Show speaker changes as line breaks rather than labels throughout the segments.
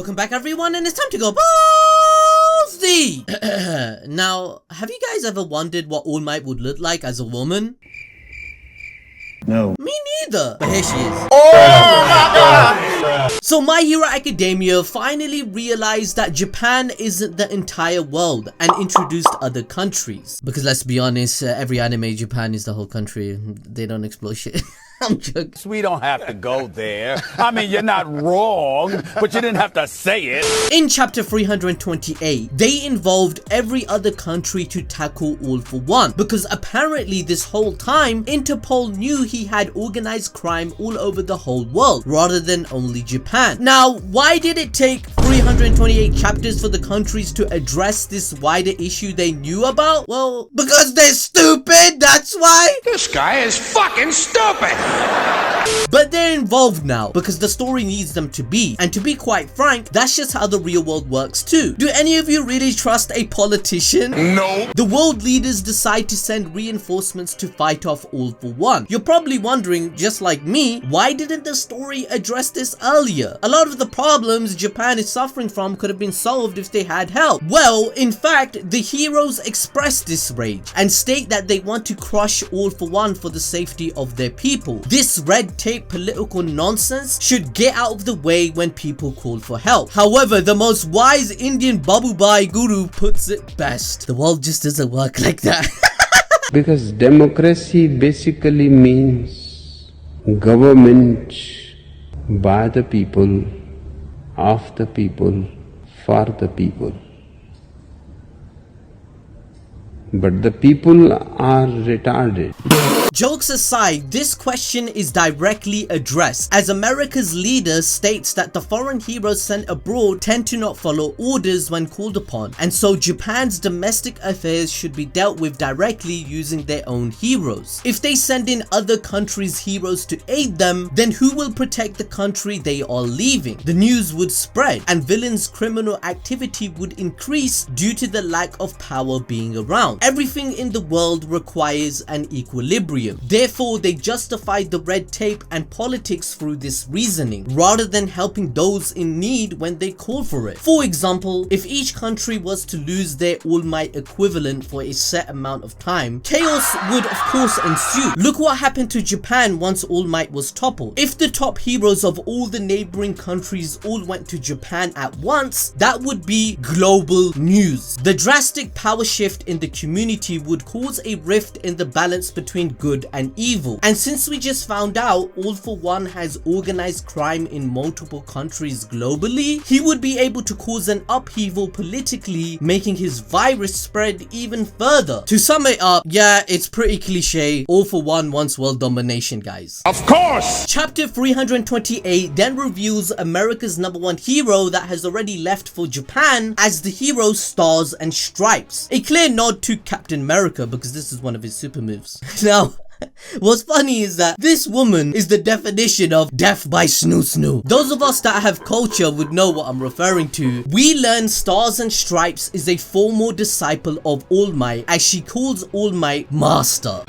Welcome back everyone, and it's time to go ballsy! Now, have you guys ever wondered what All Might would look like as a woman?
No.
Me neither, but here she is.
Oh my god!
So My Hero Academia finally realized that Japan isn't the entire world and introduced other countries. Because let's be honest, every anime Japan is the whole country. They don't explore shit. I'm joking.
We don't have to go there. I mean, you're not wrong, but you didn't have to say it.
In chapter 328, they involved every other country to tackle All for One, because apparently this whole time, Interpol knew he had organized crime all over the whole world, rather than only Japan. Now, why did it take 328 chapters for the countries to address this wider issue they knew about? Well, because they're stupid, that's why!
This guy is fucking stupid!
But they're involved now because the story needs them to be, and to be quite frank, that's just how the real world works too. Do any of you really trust a politician?
No.
The world leaders decide to send reinforcements to fight off All for One. You're probably wondering, just like me, why didn't the story address this earlier? A lot of the problems Japan is suffering from could have been solved if they had help. Well, in fact, the heroes express this rage and state that they want to crush All for One for the safety of their people. This red tape political nonsense should get out of the way when people call for help. However, the most wise Indian Babubai guru puts it best. The world just doesn't work like that.
Because democracy basically means government by the people, of the people, for the people. But the people are retarded.
Jokes aside, this question is directly addressed, as America's leader states that the foreign heroes sent abroad tend to not follow orders when called upon, and so Japan's domestic affairs should be dealt with directly using their own heroes. If they send in other countries' heroes to aid them, then who will protect the country they are leaving? The news would spread, and villains' criminal activity would increase due to the lack of power being around. Everything in the world requires an equilibrium. Therefore, they justified the red tape and politics through this reasoning, rather than helping those in need when they call for it. For example, if each country was to lose their All Might equivalent for a set amount of time, chaos would of course ensue. Look what happened to Japan once All Might was toppled. If the top heroes of all the neighboring countries all went to Japan at once, that would be global news. The drastic power shift in the community would cause a rift in the balance between good and evil. And since we just found out All for One has organized crime in multiple countries globally, he would be able to cause an upheaval politically, making his virus spread even further. To sum it up, yeah, it's pretty cliche. All for One wants world domination, guys.
Of course!
Chapter 328 then reveals America's #1 hero that has already left for Japan as the hero Stars and Stripes. A clear nod to Captain America because this is one of his super moves. Now, what's funny is that this woman is the definition of death by snoo snoo. Those of us that have culture would know what I'm referring to. We learn Stars and Stripes is a formal disciple of All Might, as she calls All Might Master.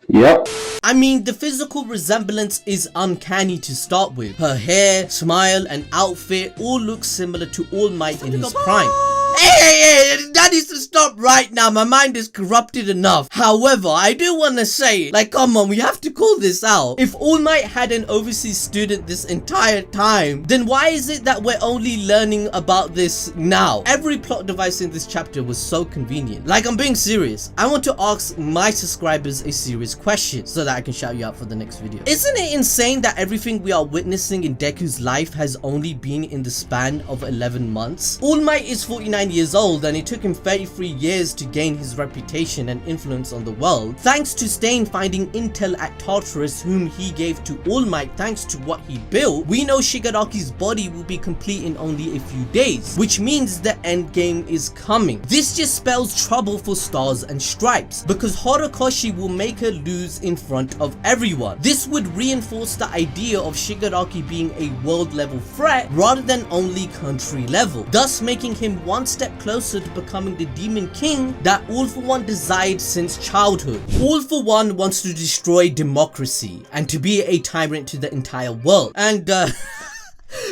Yep.
I mean, the physical resemblance is uncanny to start with. Her hair, smile, and outfit all look similar to All Might in his prime. Hey, that needs to stop right now. My mind is corrupted enough. However, I do want to say, like, come on, we have to call this out. If All Might had an overseas student this entire time, then why is it that we're only learning about this now? Every plot device in this chapter was so convenient. Like, I'm being serious. I want to ask my subscribers a serious question so that I can shout you out for the next video. Isn't it insane that everything we are witnessing in Deku's life has only been in the span of 11 months? All Might is 49 years old, and it took him 33 years to gain his reputation and influence on the world, thanks to Stain finding intel at Tartarus, whom he gave to All Might thanks to what he built. We know Shigaraki's body will be complete in only a few days, which means the endgame is coming. This just spells trouble for Stars and Stripes, because Horikoshi will make her lose in front of everyone. This would reinforce the idea of Shigaraki being a world level threat rather than only country level, thus making him one step closer to becoming becoming the Demon King that All For One desired since childhood. All For One wants to destroy democracy and to be a tyrant to the entire world. And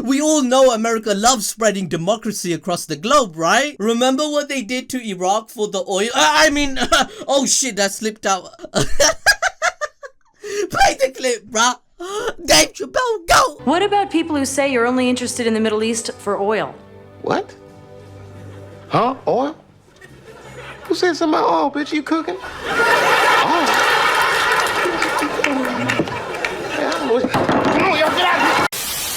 we all know America loves spreading democracy across the globe, right? Remember what they did to Iraq for the oil? Oh shit, that slipped out. Play the clip, bruh. Dave Chappelle, go!
What about people who say you're only interested in the Middle East for oil?
What? Huh? Oil? Who said something about oil, bitch? You cooking? Oil? Come on, yo, get out of here!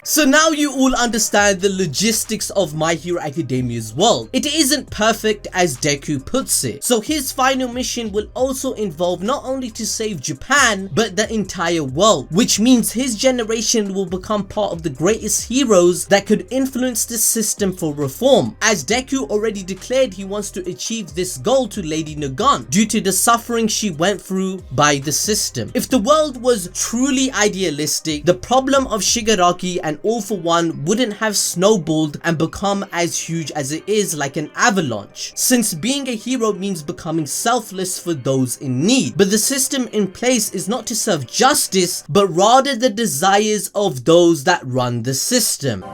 So now you all understand the logistics of My Hero Academia's world. It isn't perfect as Deku puts it. So his final mission will also involve not only to save Japan, but the entire world, which means his generation will become part of the greatest heroes that could influence the system for reform, as Deku already declared he wants to achieve this goal to Lady Nagan due to the suffering she went through by the system. If the world was truly idealistic, the problem of Shigaraki and All For One wouldn't have snowballed and become as huge as it is, like an avalanche, since being a hero means becoming selfless for those in need. But the system in place is not to serve justice, but rather the desires of those that run the system.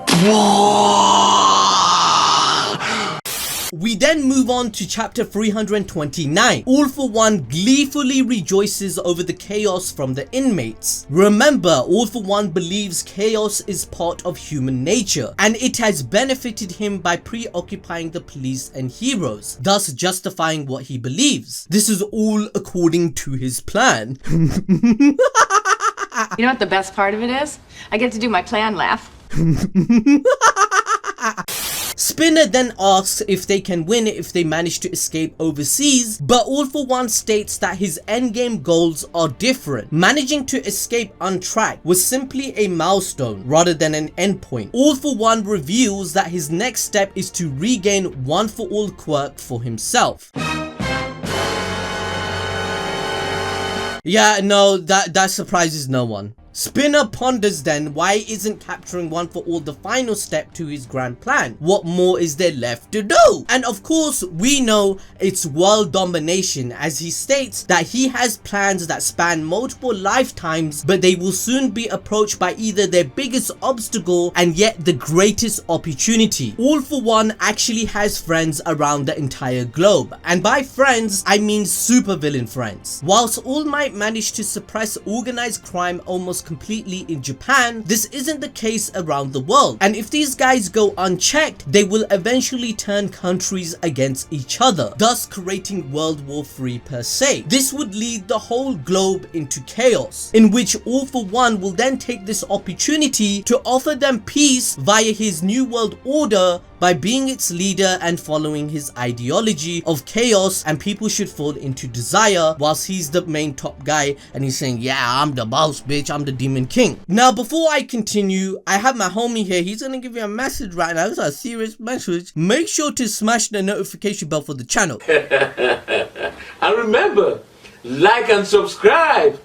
We then move on to chapter 329. All For One gleefully rejoices over the chaos from the inmates. Remember, All For One believes chaos is part of human nature, and it has benefited him by preoccupying the police and heroes, thus justifying what he believes. This is all according to his plan.
You know what the best part of it is? I get to do my plan laugh.
Spinner then asks if they can win if they manage to escape overseas, but All For One states that his endgame goals are different. Managing to escape untracked was simply a milestone rather than an endpoint. All For One reveals that his next step is to regain One For All quirk for himself. Yeah, no, that surprises no one. Spinner ponders then why isn't capturing One For All the final step to his grand plan? What more is there left to do? And of course we know it's world domination, as he states that he has plans that span multiple lifetimes, but they will soon be approached by either their biggest obstacle and yet the greatest opportunity. All For One actually has friends around the entire globe, and by friends I mean supervillain friends. Whilst All Might managed to suppress organized crime almost completely in Japan, this isn't the case around the world, and if these guys go unchecked, they will eventually turn countries against each other, thus creating World War III per se. This would lead the whole globe into chaos, in which All For One will then take this opportunity to offer them peace via his new world order by being its leader and following his ideology of chaos, and people should fall into desire, whilst he's the main top guy and he's saying, yeah, I'm the boss, bitch, I'm the Demon King. Now before I continue, I have my homie here. He's gonna give you a message right now. It's a serious message. Make sure to smash the notification bell for the channel.
And remember, like and subscribe.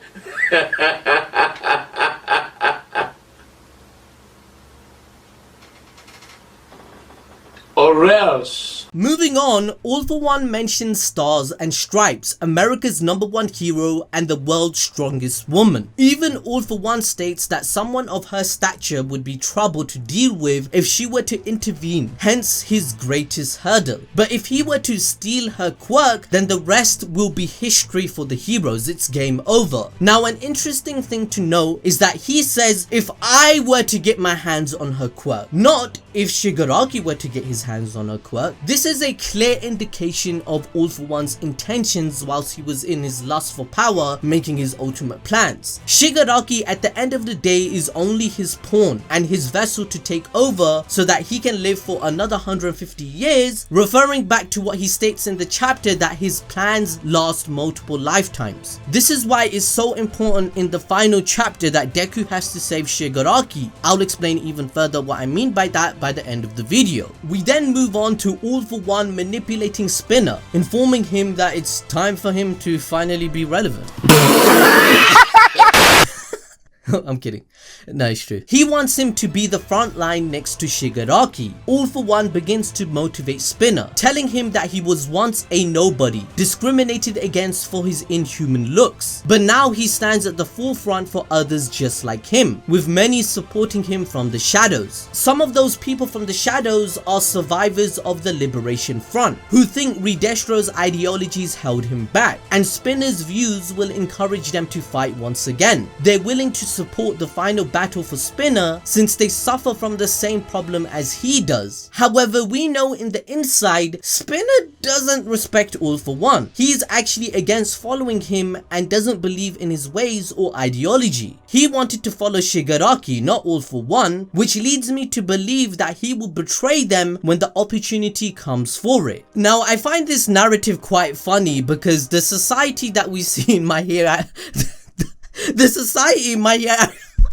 Or else.
Moving on, All For One mentions Stars and Stripes, America's #1 hero and the world's strongest woman. Even All For One states that someone of her stature would be trouble to deal with if she were to intervene, hence his greatest hurdle. But if he were to steal her quirk, then the rest will be history for the heroes. It's game over. Now an interesting thing to know is that he says if I were to get my hands on her quirk, not if Shigaraki were to get his hands on her quirk. This is a clear indication of All For One's intentions whilst he was in his lust for power, making his ultimate plans. Shigaraki at the end of the day is only his pawn and his vessel to take over so that he can live for another 150 years, referring back to what he states in the chapter that his plans last multiple lifetimes. This is why it's so important in the final chapter that Deku has to save Shigaraki. I'll explain even further what I mean by that by the end of the video. We then move on to All For One manipulating Spinner, informing him that it's time for him to finally be relevant. I'm kidding. No, it's true. He wants him to be the front line next to Shigaraki. All for One begins to motivate Spinner, telling him that he was once a nobody, discriminated against for his inhuman looks. But now he stands at the forefront for others just like him, with many supporting him from the shadows. Some of those people from the shadows are survivors of the Liberation Front, who think Redestro's ideologies held him back, and Spinner's views will encourage them to fight once again. They're willing to support the final battle for Spinner since they suffer from the same problem as he does. However, we know in the inside, Spinner doesn't respect All for One. He is actually against following him and doesn't believe in his ways or ideology. He wanted to follow Shigaraki, not All for One, which leads me to believe that he will betray them when the opportunity comes for it. Now, I find this narrative quite funny because the society that we see in My Hero the society in My Hero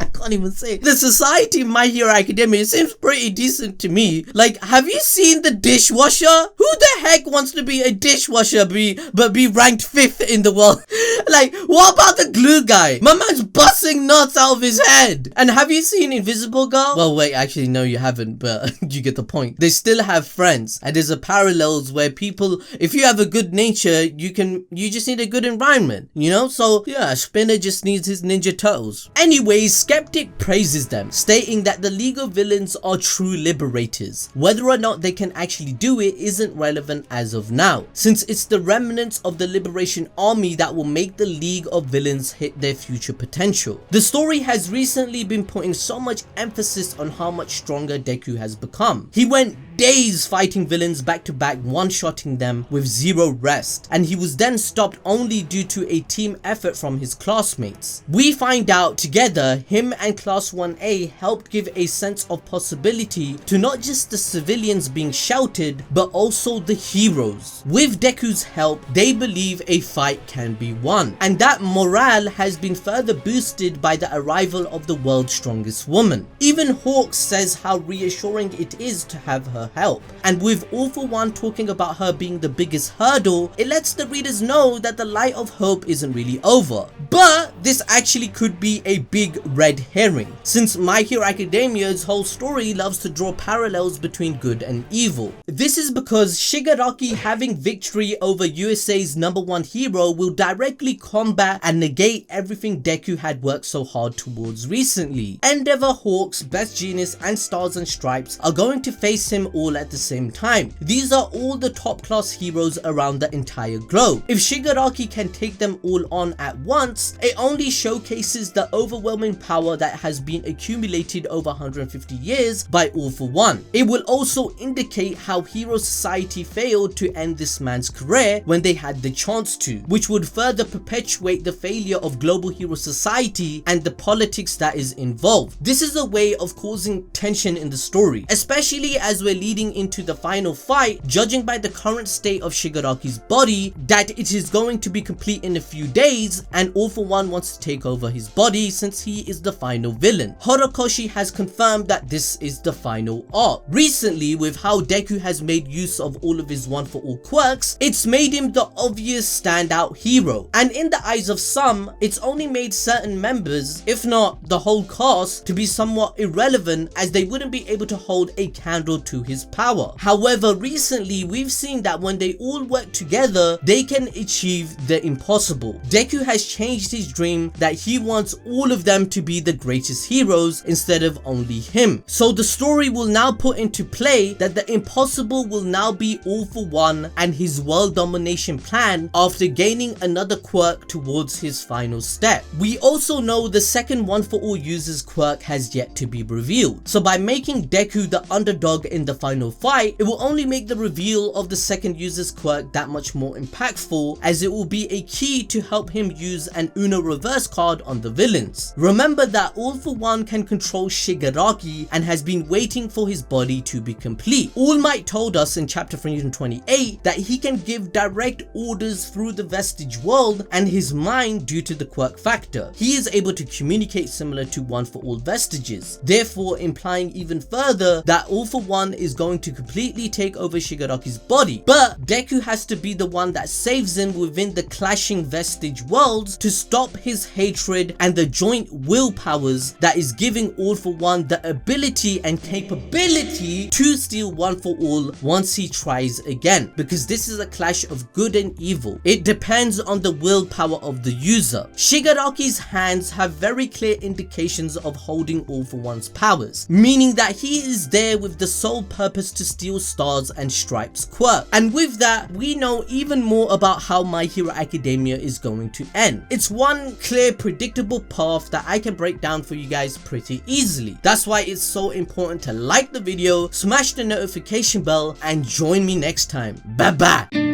I can't even say it. The society in My Hero Academia seems pretty decent to me. Like, have you seen the dishwasher? Who the heck wants to be a dishwasher but be ranked 5th in the world? Like, what about the glue guy? My man's busting nuts out of his head. And have you seen Invisible Girl? Well, wait, actually, no, you haven't, but you get the point. They still have friends, and there's a parallels where people, if you have a good nature, you just need a good environment, you know? So, yeah, Spinner just needs his Ninja Turtles. Anyways, Skeptic praises them, stating that the League of Villains are true liberators. Whether or not they can actually do it isn't relevant as of now, since it's the remnants of the Liberation Army that will make the League of Villains hit their future potential. The story has recently been putting so much emphasis on how much stronger Deku has become. He went days fighting villains back to back, one-shotting them with zero rest, and he was then stopped only due to a team effort from his classmates. We find out together him and Class 1A helped give a sense of possibility to not just the civilians being sheltered, but also the heroes. With Deku's help, they believe a fight can be won, and that morale has been further boosted by the arrival of the world's strongest woman. Even Hawks says how reassuring it is to have her help, and with All for One talking about her being the biggest hurdle, it lets the readers know that the light of hope isn't really over. But this actually could be a big red herring, since My Hero Academia's whole story loves to draw parallels between good and evil. This is because Shigaraki having victory over USA's #1 hero will directly combat and negate everything Deku had worked so hard towards recently. Endeavor, Hawks, Best Genius, and Stars and Stripes are going to face him all at the same time. These are all the top class heroes around the entire globe. If Shigaraki can take them all on at once, it only showcases the overwhelming power that has been accumulated over 150 years by All for One. It will also indicate how Hero Society failed to end this man's career when they had the chance to, which would further perpetuate the failure of Global Hero Society and the politics that is involved. This is a way of causing tension in the story, especially as we're leading into the final fight, judging by the current state of Shigaraki's body, that it is going to be complete in a few days, and All for One wants to take over his body since he is the final villain. Horikoshi has confirmed that this is the final arc. Recently, with how Deku has made use of all of his One for All quirks, it's made him the obvious standout hero, and in the eyes of some, it's only made certain members, if not the whole cast, to be somewhat irrelevant, as they wouldn't be able to hold a candle to his power. However, recently we've seen that when they all work together, they can achieve the impossible. Deku has changed his dream that he wants all of them to be the greatest heroes instead of only him. So the story will now put into play that the impossible will now be All for One and his world domination plan after gaining another quirk towards his final step. We also know the second One for All user's quirk has yet to be revealed. So by making Deku the underdog in the final fight, it will only make the reveal of the second user's quirk that much more impactful, as it will be a key to help him use an Uno reverse card on the villains. Remember that All for One can control Shigaraki and has been waiting for his body to be complete. All Might told us in chapter 328 that he can give direct orders through the vestige world and his mind due to the quirk factor. He is able to communicate similar to One for All vestiges, therefore implying even further that All for One is going to completely take over Shigaraki's body, but Deku has to be the one that saves him within the clashing vestige worlds to stop his hatred and the joint willpowers that is giving All For One the ability and capability to steal One For All once he tries again, because this is a clash of good and evil. It depends on the willpower of the user. Shigaraki's hands have very clear indications of holding All For One's powers, meaning that he is there with the sole purpose to steal Stars and Stripes' quirk. And with that, we know even more about how My Hero Academia is going to end. It's one clear, predictable path that I can break down for you guys pretty easily. That's why it's so important to like the video, smash the notification bell, and join me next time. Bye bye.